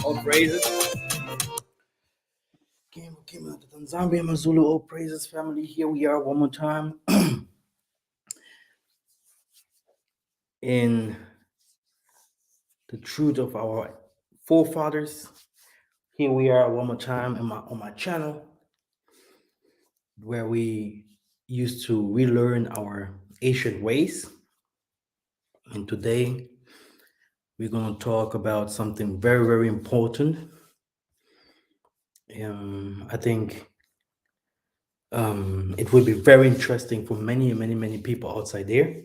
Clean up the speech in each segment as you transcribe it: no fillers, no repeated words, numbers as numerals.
All praises. Zambia, Mazulu, all praises, family. Here we are one more time in the truth of our forefathers. Here we are one more time on my channel, where we used to relearn our ancient ways. And today we're going to talk about something very, very important. I think it will be very interesting for many people outside there.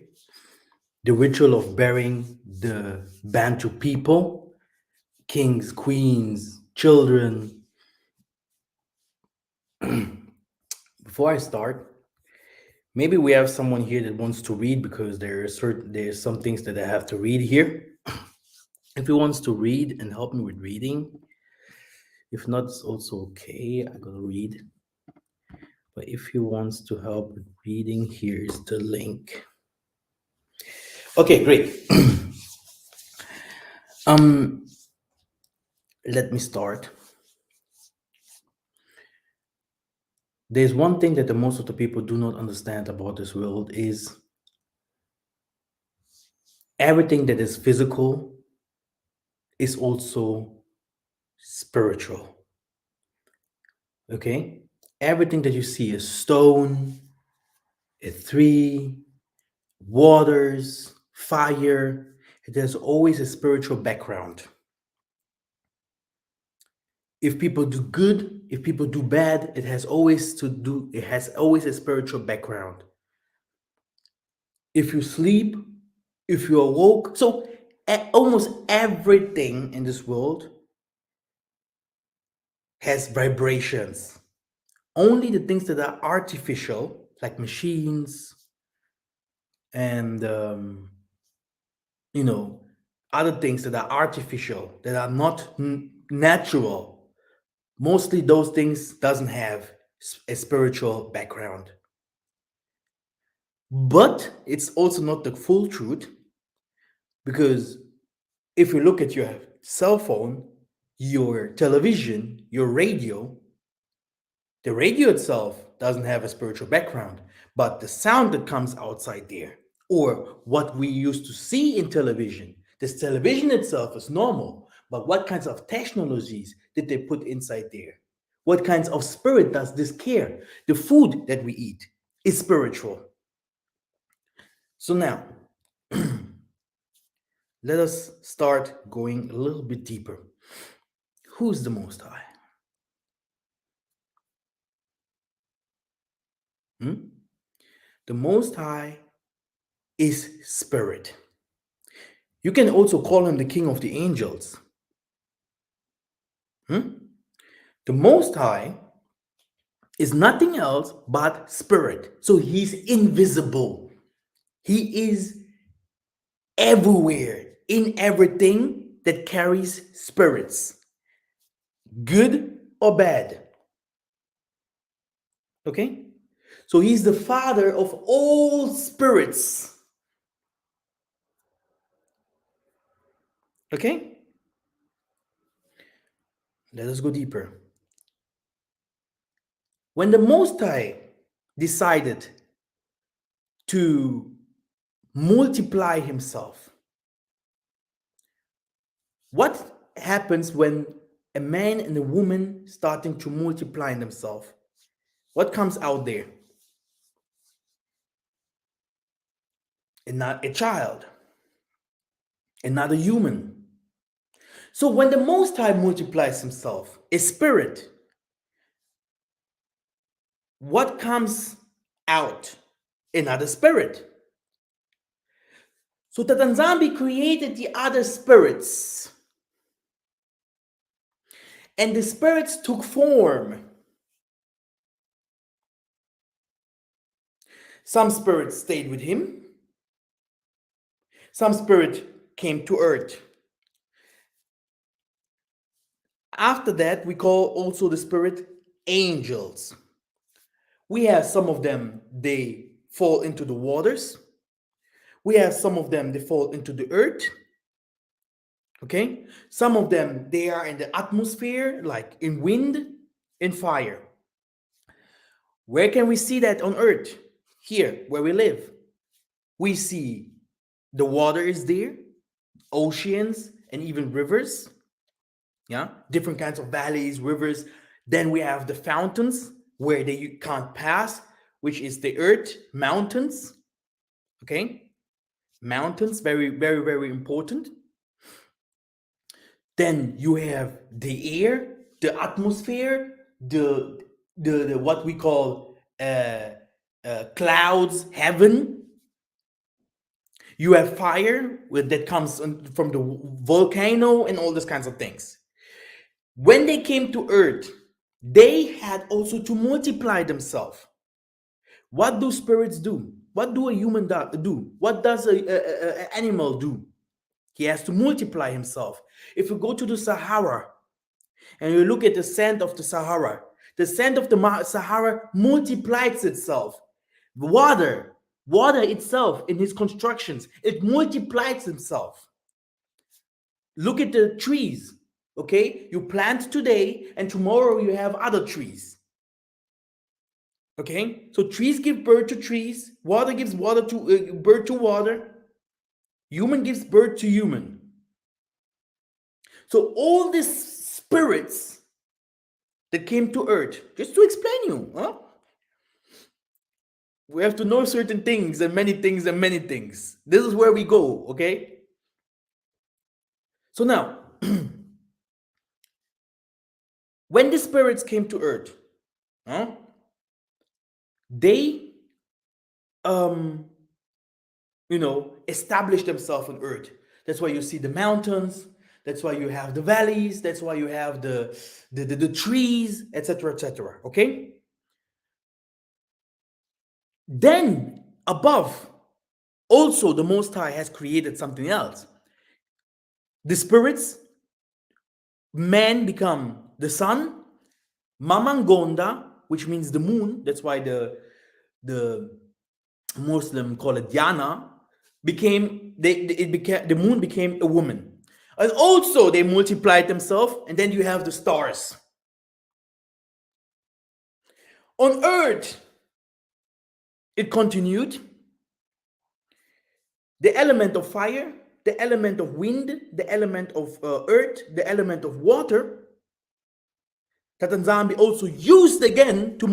The ritual of burying the Bantu people, kings, queens, children. Before I start, maybe we have someone here that wants to read, because there's some things that I have to read here. If he wants to read and help me with reading, if not, it's also okay. I gotta read. But if he wants to help with reading, here's the link. Okay, great. Let me start. There's one thing that the most of the people do not understand about this world is everything that is physical is also spiritual. Okay? Everything that you see is stone, a tree, waters, fire. It has always a spiritual background. If people do good, if people do bad, it has always a spiritual background. If you sleep, if you awoke, so almost everything in this world has vibrations. Only the things that are artificial, like machines and other things that are artificial, that are not natural, mostly those things doesn't have a spiritual background. But it's also not the full truth, because if you look at your cell phone, your television, your radio, the radio itself doesn't have a spiritual background, but the sound that comes outside there, or what we used to see in television, this television itself is normal, but what kinds of technologies did they put inside there? What kinds of spirit does this care? The food that we eat is spiritual. So now, let us start going a little bit deeper. Who's the Most High? Hmm? The Most High is spirit. You can also call him the King of the Angels. Hmm? The Most High is nothing else but spirit. So he's invisible. He is everywhere, in everything that carries spirits, good or bad. Okay? So he's the father of all spirits. Okay? Let us go deeper. When the Most High decided to multiply himself, what happens when a man and a woman starting to multiply themselves? What comes out there? And not a child, and not a human. So when the Most High multiplies himself, a spirit, what comes out? Another spirit. So Tatanzambi created the other spirits, and the spirits took form. Some spirits stayed with him, some spirit came to earth. After that, we call also the spirit angels. We have some of them, they fall into the waters. We have some of them, they fall into the earth. Okay? Some of them, they are in the atmosphere, like in wind, in fire. Where can we see that on earth? Here, where we live. We see the water is there, oceans, and even rivers. Yeah, different kinds of valleys, rivers. Then we have the fountains where they can't pass, which is the earth, mountains. Okay, mountains, very, very, very important. Then you have the air, the atmosphere, the what we call clouds, heaven. You have fire that comes from the volcano and all these kinds of things. When they came to earth, they had also to multiply themselves. What do spirits do? What do a human do? What does an animal do? He has to multiply himself. If you go to the Sahara and you look at the sand of the Sahara of the Sahara multiplies itself. Water itself in his constructions, it multiplies itself. Look at the trees, okay? You plant today and tomorrow you have other trees. Okay? So trees give birth to trees, water gives water to birth to water, human gives birth to human. So all these spirits that came to earth, just to explain you, huh? We have to know certain things and many things and many things. This is where we go, okay? So now, when the spirits came to earth, huh, they established themselves on earth. That's why you see the mountains, that's why you have the valleys, that's why you have the trees, etc., etc. Okay? Then above, also the Most High has created something else. The spirits, man become the sun, Mamangonda, which means the moon. That's why the Muslim call it Diana, the moon became a woman. And also they multiplied themselves, and then you have the stars. On earth, it continued. The element of fire, the element of wind, the element of earth, the element of water, that Nzambi also used again to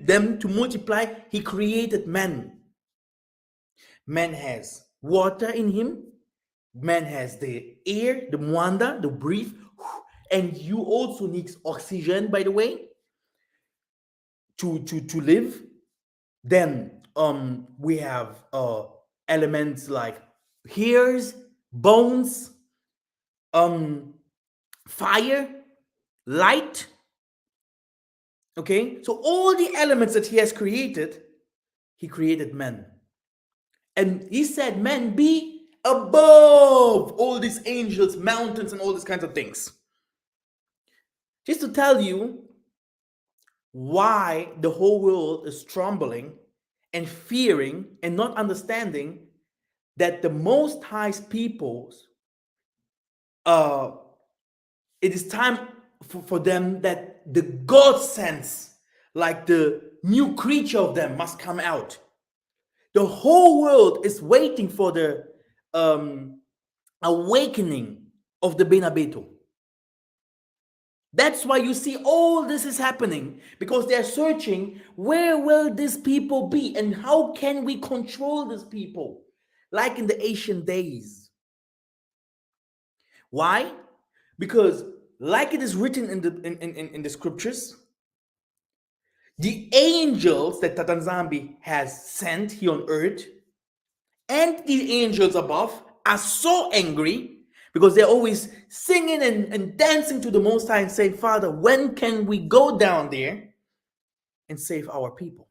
them to multiply. He created man. Man has water in him. Man has the air, the mwanda, the breath, and you also need oxygen, by the way, to live. Then we have elements like hairs, bones, fire, light. Okay, so all the elements that he has created, he created man. And he said, man, be above all these angels, mountains, and all these kinds of things. Just to tell you why the whole world is trembling and fearing and not understanding that the Most High's peoples, it is time for them that the God sense, like the new creature of them, must come out. The whole world is waiting for the awakening of the Benabeto. That's why you see all this is happening, because they're searching, where will these people be and how can we control these people, like in the ancient days. Why? Because like it is written in the scriptures, the angels that Tatanzambi has sent here on earth and the angels above are so angry, because they're always singing and dancing to the Most High and saying, Father, when can we go down there and save our people?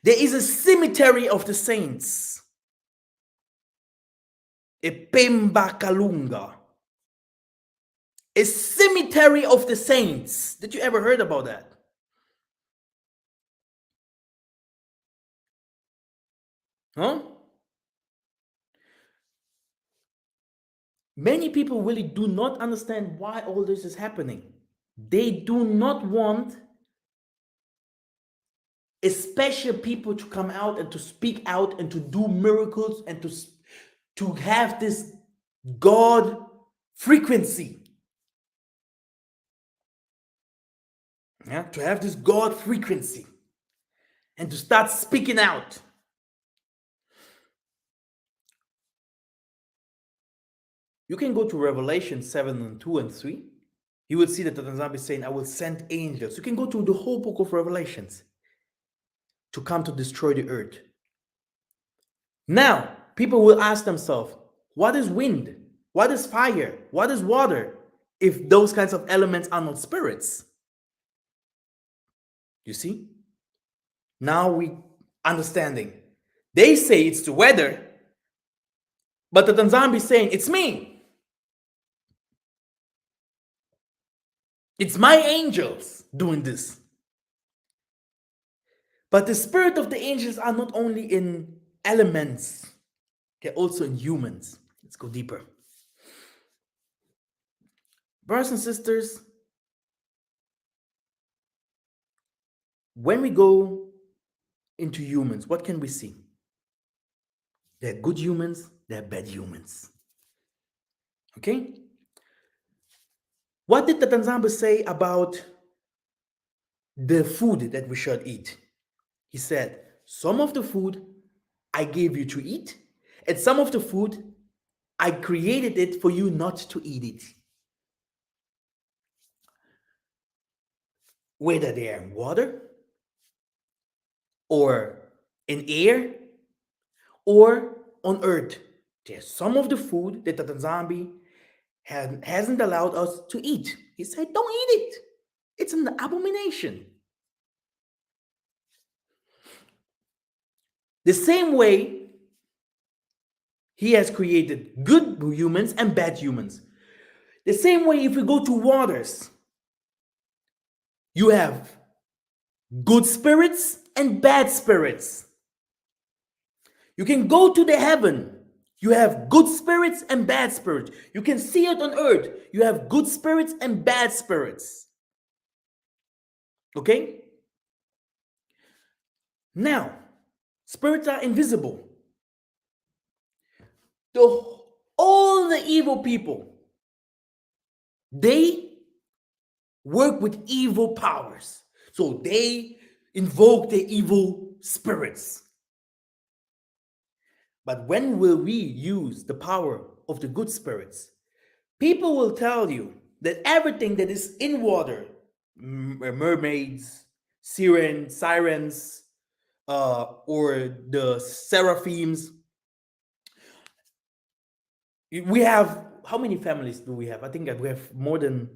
There is a cemetery of the saints, a Pemba Kalunga, a cemetery of the saints. Did you ever heard about that? Huh? Many people really do not understand why all this is happening. They do not want a special people to come out and to speak out and to do miracles and to have this God frequency. Yeah, to have this God frequency and to start speaking out. You can go to Revelation 7 and 2 and 3. You will see that the Tanzania is saying, I will send angels. You can go to the whole book of Revelations to come to destroy the earth. Now, people will ask themselves, what is wind? What is fire? What is water? If those kinds of elements are not spirits. You see? Now we understanding. They say it's the weather, but the Tanzania is saying, it's me. It's my angels doing this. But the spirit of the angels are not only in elements, they're also in humans. Let's go deeper. Brothers and sisters, when we go into humans, what can we see? There are good humans, there are bad humans. Okay? What did the Tanzania say about the food that we should eat? He said, some of the food I gave you to eat, and some of the food I created it for you not to eat it. Whether they are in water, or in air, or on earth. There's some of the food that the Tanzania hasn't allowed us to eat. He said, don't eat it. It's an abomination. The same way he has created good humans and bad humans. The same way, if we go to waters, you have good spirits and bad spirits. You can go to the heaven. You have good spirits and bad spirits. You can see it on earth. You have good spirits and bad spirits. Okay? Now, spirits are invisible. All the evil people, they work with evil powers. So they invoke the evil spirits. But when will we use the power of the good spirits? People will tell you that everything that is in water, mermaids, sirens, or the seraphims, we have, how many families do we have? I think that we have more than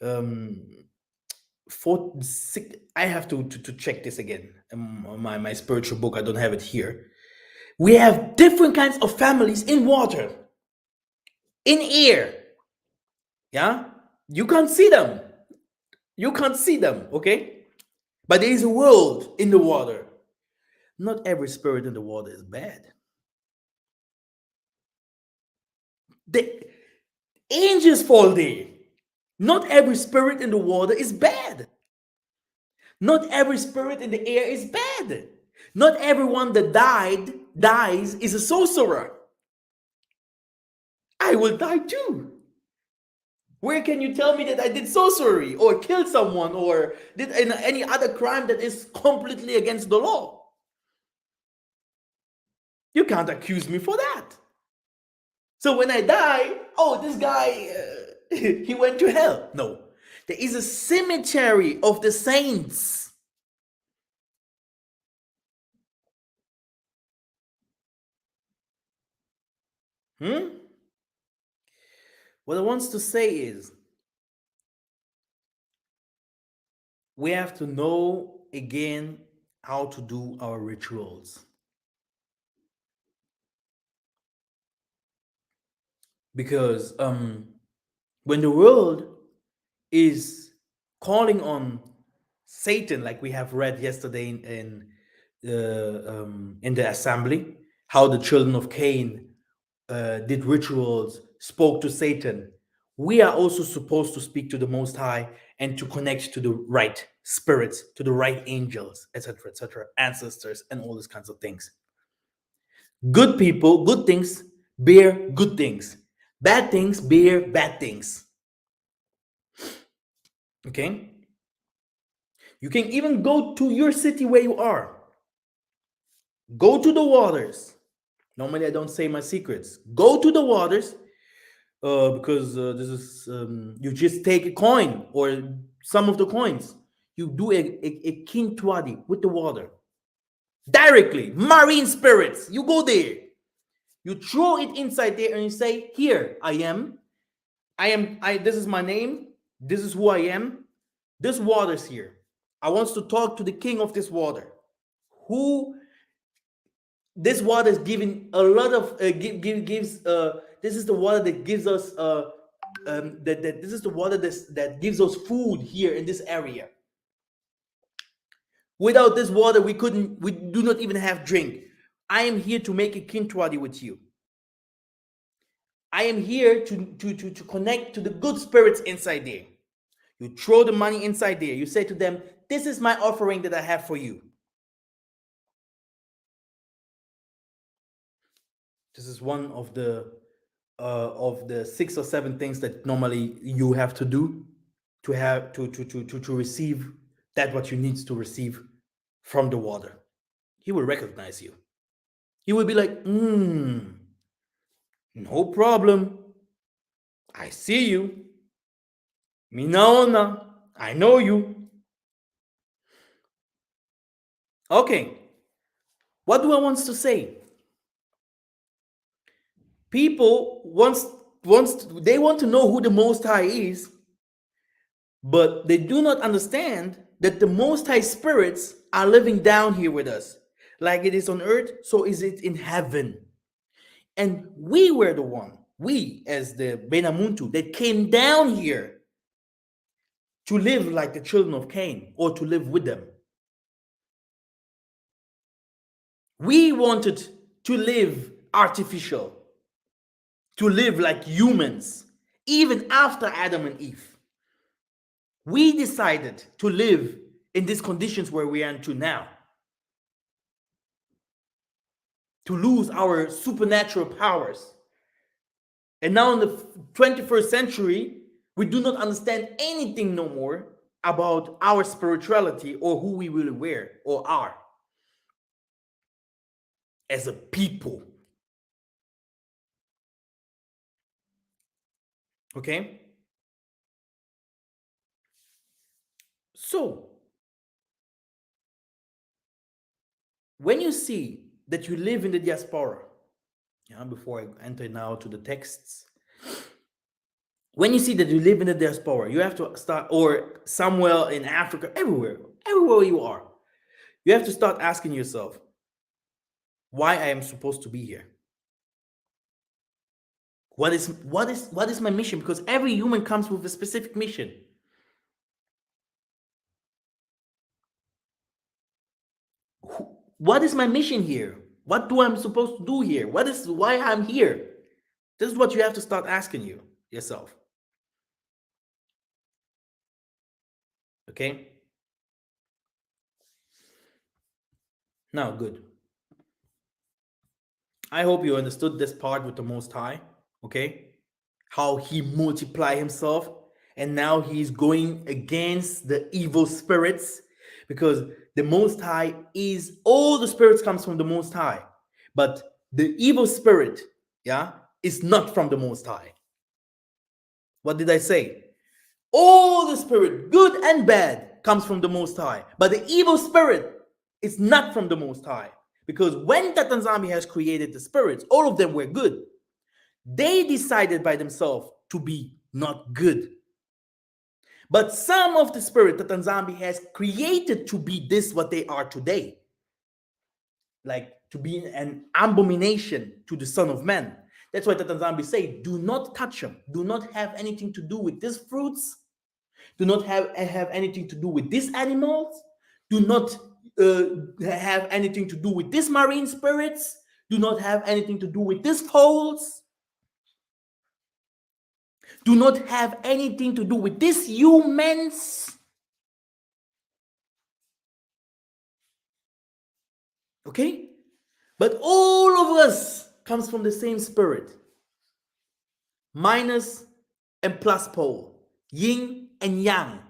um, four, six. I have to check this again. My spiritual book, I don't have it here. We have different kinds of families in water, in air. Yeah, you can't see them. You can't see them, okay? But there is a world in the water. Not every spirit in the water is bad. The angels fall there. Not every spirit in the water is bad. Not every spirit in the air is bad. Not everyone that dies is a sorcerer. I will die too. Where can you tell me that I did sorcery or killed someone or did any other crime that is completely against the law? You can't accuse me for that. So when I die, oh, this guy, he went to hell. No, there is a cemetery of the saints. What I want to say is, we have to know again how to do our rituals. Because when the world is calling on Satan, like we have read yesterday in the assembly, how the children of Cain did rituals, spoke to Satan. We are also supposed to speak to the Most High and to connect to the right spirits, to the right angels, etc., ancestors, and all these kinds of things. Good people, good things bear good things. Bad things bear bad things. Okay? You can even go to your city where you are. Go to the waters. Normally, I don't say my secrets. Go to the waters because this is, you just take a coin or some of the coins. You do a kintwadi with the water. Directly, marine spirits. You go there. You throw it inside there and you say, here, I am. This is my name. This is who I am. This water's here. I want to talk to the king of this water. Who this water is giving a lot of gives this is the water that gives us that this is the water that gives us food here in this area. Without this water, we do not even have drink. I am here to make a kintwadi with you. I am here to connect to the good spirits inside there. You throw the money inside there. You say to them, this is my offering that I have for you. This is one of the 6 or 7 things that normally you have to do to have to receive that what you need to receive from the water. He will recognize you. He will be like, no problem. I see you. Minaona, I know you. Okay. What do I want to say? People once they want to know who the Most High is, but they do not understand that the Most High spirits are living down here with us. Like it is on earth, so is it in heaven. And we were the one, we as the Benamuntu, that came down here to live like the children of Cain or to live with them. We wanted to live artificial, to live like humans, even after Adam and Eve. We decided to live in these conditions where we are into now, to lose our supernatural powers. And now in the 21st century, we do not understand anything no more about our spirituality or who we really were or are as a people. Okay? So, when you see that you live in the diaspora, before I enter now to the texts, when you see that you live in the diaspora, you have to start, or somewhere in Africa, everywhere you are, you have to start asking yourself, why I am supposed to be here? What is my mission? Because every human comes with a specific mission. What is my mission here? What do I'm supposed to do here? Why I'm here? This is what you have to start asking yourself. Okay? Now, good. I hope you understood this part with the Most High. Okay? How he multiplied himself, and now he's going against the evil spirits, because the Most High is, all the spirits comes from the Most High, but the evil spirit, is not from the Most High. What did I say? All the spirit, good and bad, comes from the Most High, but the evil spirit is not from the Most High, because when Tatanzambi has created the spirits, all of them were good. They decided by themselves to be not good. But some of the spirit that Tanzambi has created to be this what they are today, like to be an abomination to the Son of Man. That's why Tatanzambi say, do not touch them. Do not have anything to do with these fruits. Do not have anything to do with these animals. Do not have anything to do with these marine spirits. Do not have anything to do with these poles. Do not have anything to do with these humans. Okay? But all of us comes from the same spirit. Minus and plus pole. Yin and yang.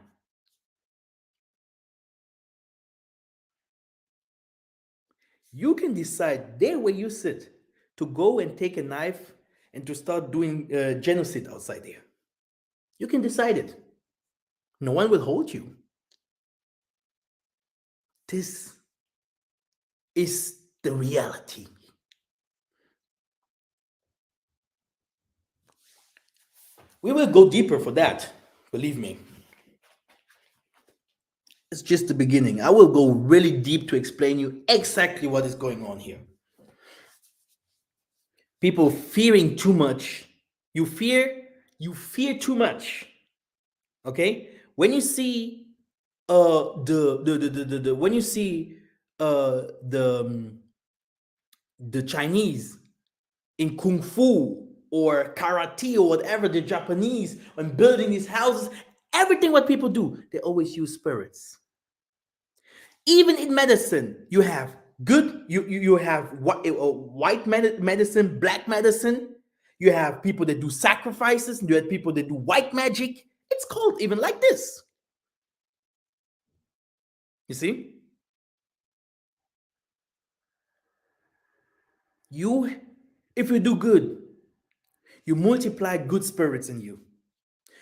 You can decide there where you sit to go and take a knife and to start doing genocide outside there. You can decide it. No one will hold you. This is the reality. We will go deeper for that, believe me. It's just the beginning. I will go really deep to explain you exactly what is going on here. People fearing too much. You fear too much. Okay? When you see the Chinese in kung fu or karate or whatever, the Japanese, and building these houses, everything what people do, they always use spirits. Even in medicine, you have good, you have white medicine, black medicine. You have people that do sacrifices, and you have people that do white magic. It's called even like this. You see? If you do good, you multiply good spirits in you.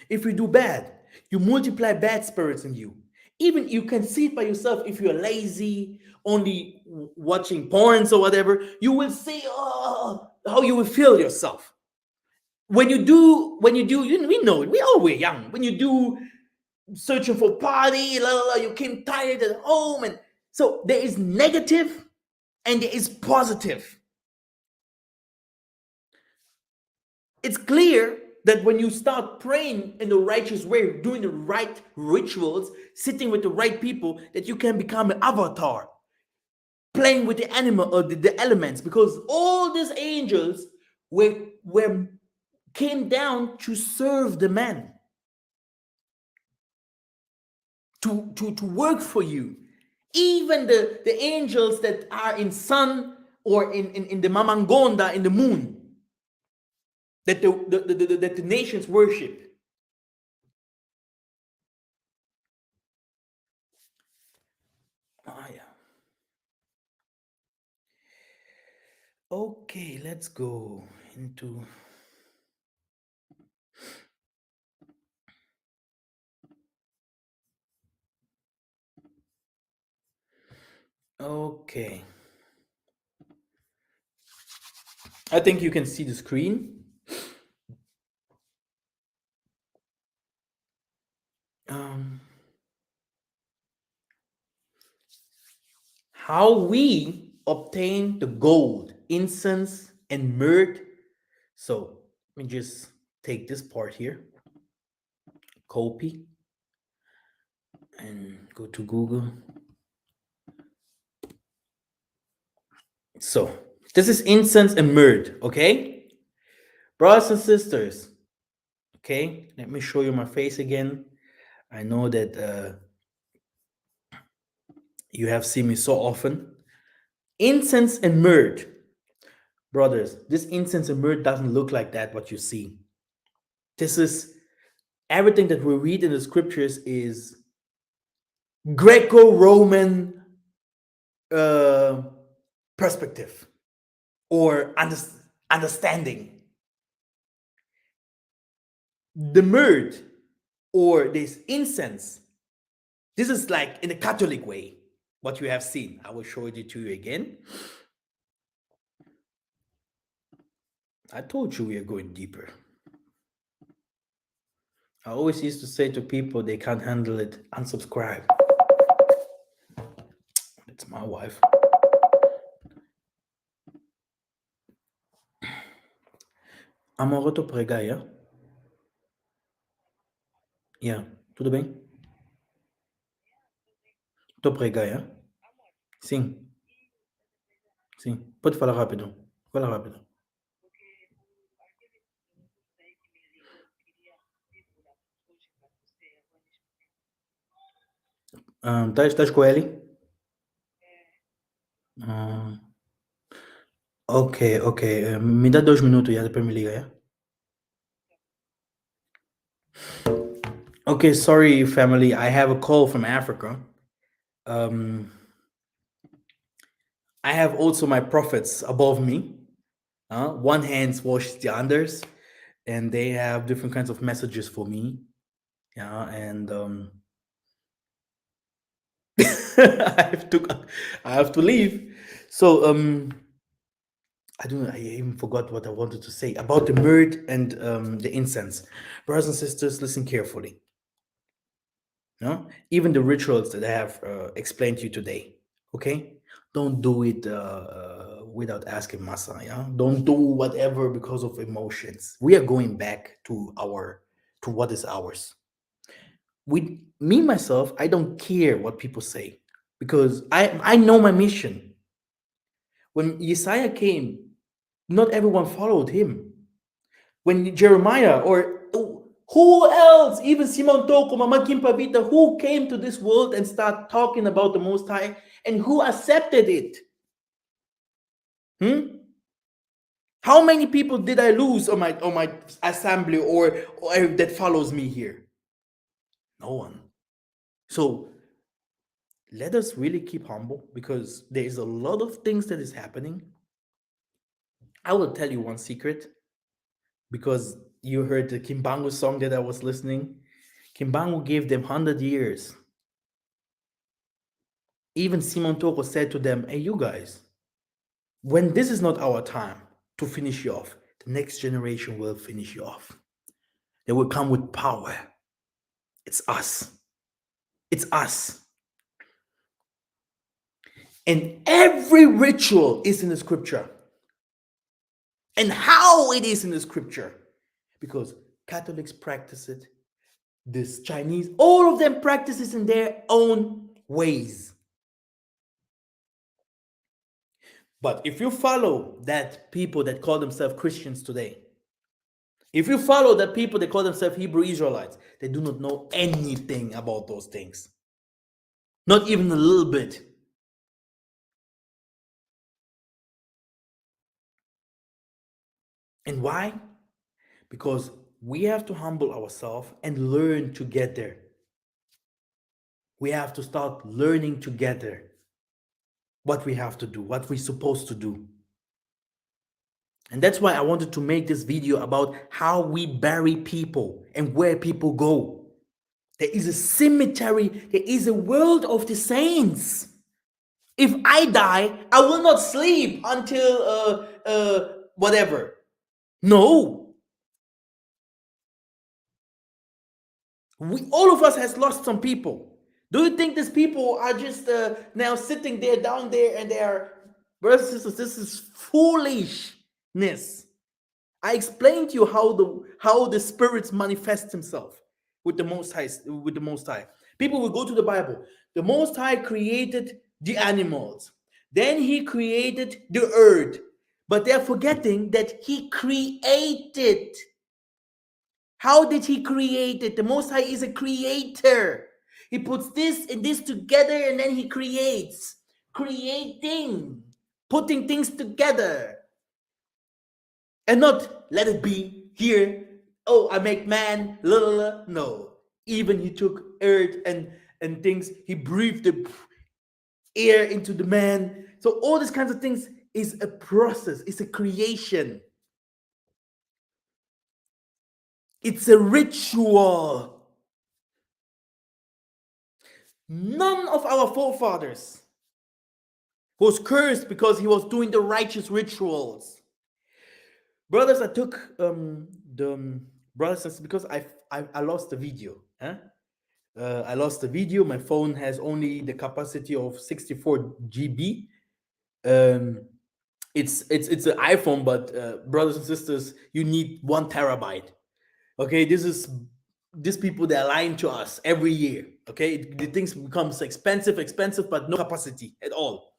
If you do bad, you multiply bad spirits in you. Even you can see it by yourself. If you're lazy, only watching porns or whatever, you will see how you will feel yourself. When you do, we know it. We all were young. When you do searching for party, you came tired at home, and so there is negative and there is positive. It's clear that when you start praying in the righteous way, doing the right rituals, sitting with the right people, that you can become an avatar. playing with the animal or the elements, because all these angels were came down to serve the man, to work for you. Even the angels that are in sun or in the Mamangonda, in the moon, that that the nations worship. Ah, yeah. Okay, let's go into. Okay. I think you can see the screen. How we obtain the gold, incense, and myrrh. So let me just take this part here, copy, and go to Google. So this is incense and myrrh, okay? Brothers and sisters, okay? Let me show you my face again. I know that you have seen me so often. Incense and myrrh. Brothers, this incense and myrrh doesn't look like that, what you see. This is everything that we read in the scriptures is Greco-Roman perspective or understanding. The myrrh or this incense, this is like in a Catholic way, what you have seen. I will show it to you again. I told you we are going deeper. I always used to say to people they can't handle it, unsubscribe. That's my wife. Amor, eu tô pregar, yeah? Yeah, tudo bem? Tô pregar, yeah? Sim, sim. Pode falar rápido. Fala rápido. Estás com ele? Ah, ok, ok. Me dá 2 minutos já, depois me liga, yeah? Okay, sorry, family. I have a call from Africa. Um, I have also my prophets above me. One hand washes the others, and they have different kinds of messages for me. Yeah, and I have to leave. So I don't know. I even forgot what I wanted to say about the myrrh and the incense. Brothers and sisters, listen carefully. No, even the rituals that I have explained to you today. Okay, don't do it without asking Massa. Yeah, don't do whatever because of emotions. We are going back to what is ours. With me myself, I don't care what people say because I know my mission. When Yesaiah came, not everyone followed him. When Jeremiah or who else, even Simon Toko, Mama Kimpavita, who came to this world and start talking about the Most High and who accepted it? How many people did I lose on my assembly or that follows me here? No one. So let us really keep humble because there is a lot of things that is happening. I will tell you one secret because you heard the Kimbangu song that I was listening. Kimbangu gave them 100 years. Even Simon Toko said to them, hey, you guys, when this is not our time to finish you off, the next generation will finish you off. They will come with power. It's us. It's us. And every ritual is in the scripture. And how it is in the scripture. Because Catholics practice it. This Chinese, all of them practice it in their own ways. But if you follow that people that call themselves Christians today, if you follow that people that call themselves Hebrew Israelites, they do not know anything about those things. Not even a little bit. And why? Because we have to humble ourselves and learn together. We have to start learning together what we have to do, what we're supposed to do. And that's why I wanted to make this video about how we bury people and where people go. There is a cemetery, there is a world of the saints. If I die, I will not sleep until whatever. No. All of us has lost some people. Do you think these people are just now sitting there down there and they are, brothers and sisters, this is foolishness. I explained to you how the spirits manifest himself with the Most High. With the Most High, people will go to the Bible. The Most High created the animals, then He created the earth, but they're forgetting that He created. How did He create it? The Most High is a creator. He puts this and this together, and then He creates, creating, putting things together. And not let it be here. Oh, I make man. La, la, la. No. Even He took earth and things. He breathed the air into the man. So all these kinds of things is a process. It's a creation. It's a ritual. None of our forefathers was cursed because he was doing the righteous rituals. Brothers, I took the brothers and sisters because I lost the video. Huh? I lost the video. My phone has only the capacity of 64 GB. It's an iPhone, but brothers and sisters, you need 1 TB. Okay, these people, they're lying to us every year. Okay, the things becomes expensive, but no capacity at all.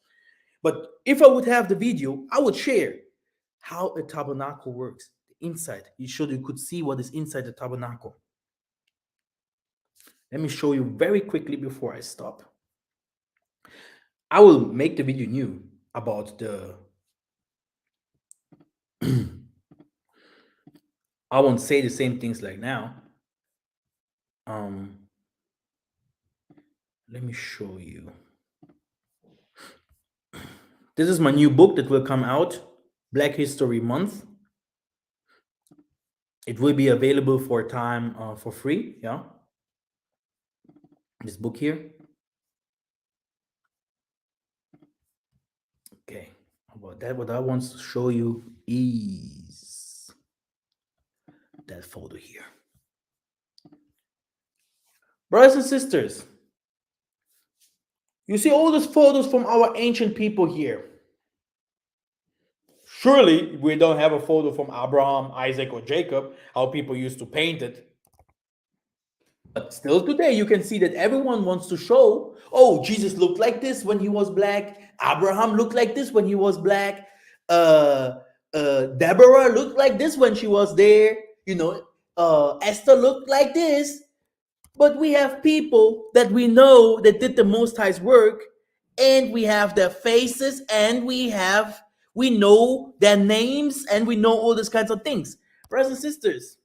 But if I would have the video, I would share how a tabernacle works, the inside. You could see what is inside the tabernacle. Let me show you very quickly before I stop. I will make the video new about the I won't say the same things like now. Let me show you. This is my new book that will come out, Black History Month. It will be available for a time for free. Yeah, this book here. Okay, about that, what I want to show you is that photo here. Brothers and sisters, you see all these photos from our ancient people here. Surely we don't have a photo from Abraham, Isaac, or Jacob, how people used to paint it. But still today, you can see that everyone wants to show, oh, Jesus looked like this when he was black. Abraham looked like this when he was black. Deborah looked like this when she was there. Esther looked like this. But we have people that we know that did the Most High's work, and we have their faces, and we know their names, and we know all these kinds of things. Brothers and sisters,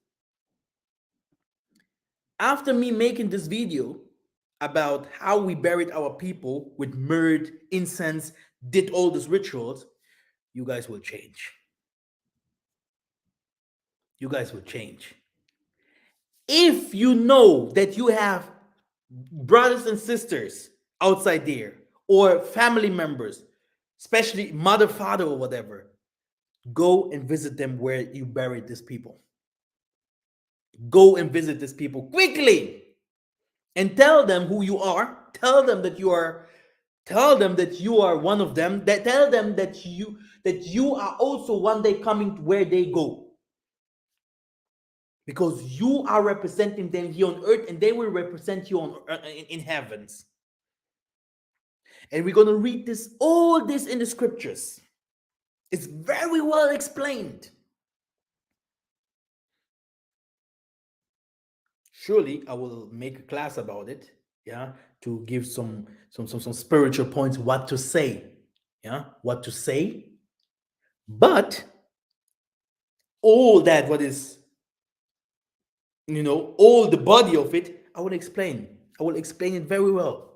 after me making this video about how we buried our people with myrrh, incense, did all these rituals, you guys will change. You guys will change. If you know that you have brothers and sisters outside there, or family members, especially mother, father, or whatever, go and visit them where you buried these people. Go and visit these people quickly and tell them who you are. Tell them that you are one of them. Tell them that you are also one day coming to where they go. Because you are representing them here on earth, and they will represent you in heavens. And we're going to read all this in the scriptures. It's very well explained. Surely I will make a class about it, yeah, to give some spiritual points what to say, yeah, what to say. But all that what is, all the body of it, I will explain. I will explain it very well.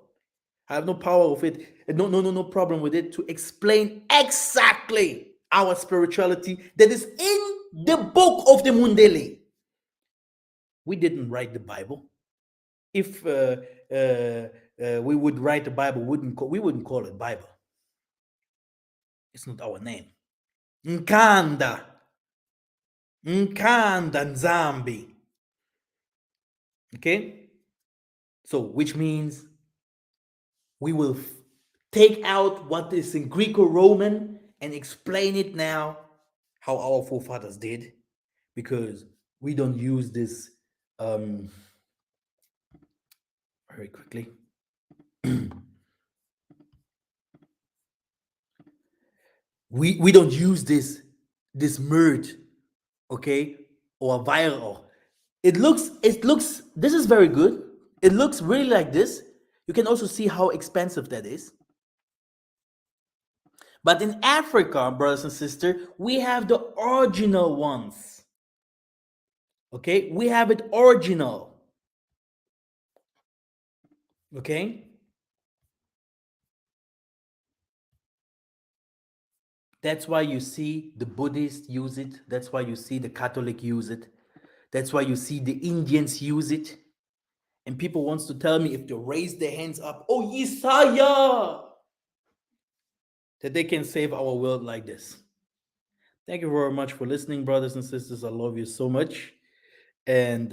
I have no power with it, no problem with it to explain exactly our spirituality that is in the book of the Mundele. We didn't write the Bible. If we would write the Bible, we wouldn't call it Bible. It's not our name. Nkanda, Nkanda Nzambi. Okay, so which means we will take out what is in Greco-Roman and explain it now how our forefathers did, because we don't use this very quickly. we don't use this merge, okay, or viral. It looks this is very good. It looks really like this. You can also see how expensive that is. But in Africa, brothers and sisters, we have the original ones. Okay, we have it original. Okay, that's why you see the Buddhists use it. That's why you see the Catholic use it. That's why you see the Indians use it. And people wants to tell me if they raise their hands up, oh Yesaya, that they can save our world like this. Thank you very much for listening, brothers and sisters. I love you so much. And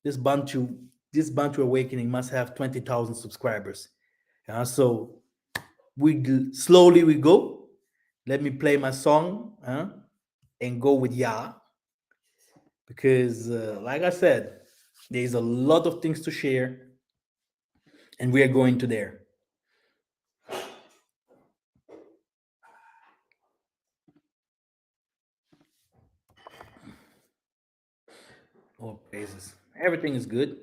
this Bantu, this Bantu Awakening must have 20,000 subscribers. So slowly we go. Let me play my song and go with Ya. Because, like I said, there's a lot of things to share, and we are going to there. Oh, praises. Everything is good.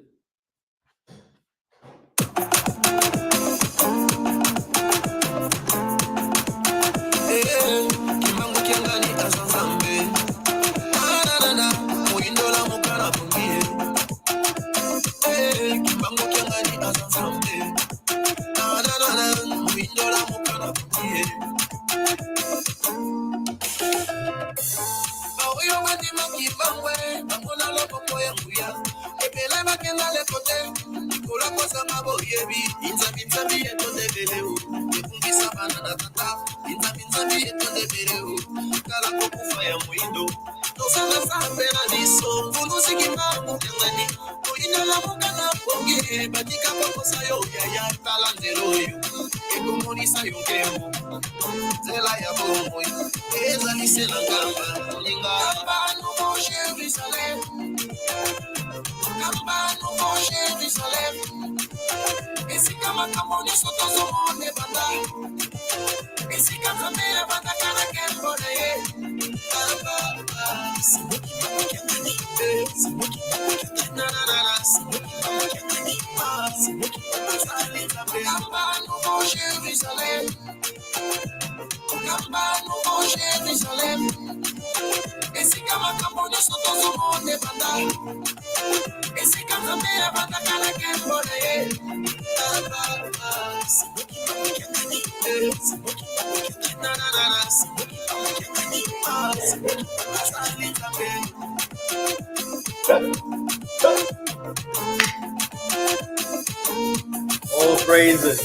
All praises.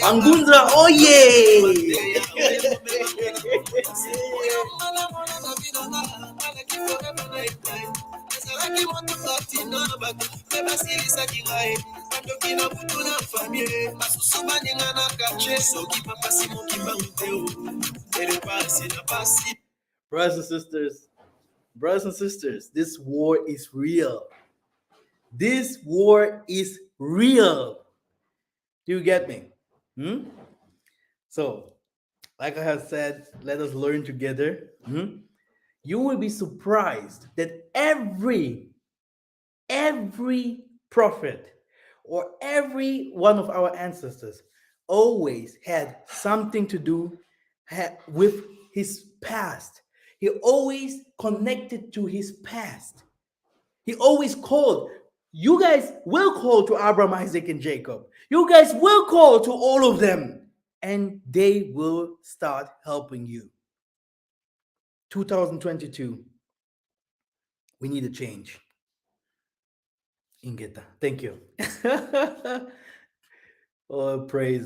Angunza, oh yeah! Brothers and sisters, Brothers and sisters, this war is real. This war is real. Do you get me? Hmm? So, like I have said, let us learn together. You will be surprised that every prophet or every one of our ancestors always had something to do with his past. He always connected to his past. He always called. You guys will call to Abraham, Isaac, and Jacob. You guys will call to all of them, and they will start helping you. 2022, we need a change. Ingeta. Thank you. Oh, praise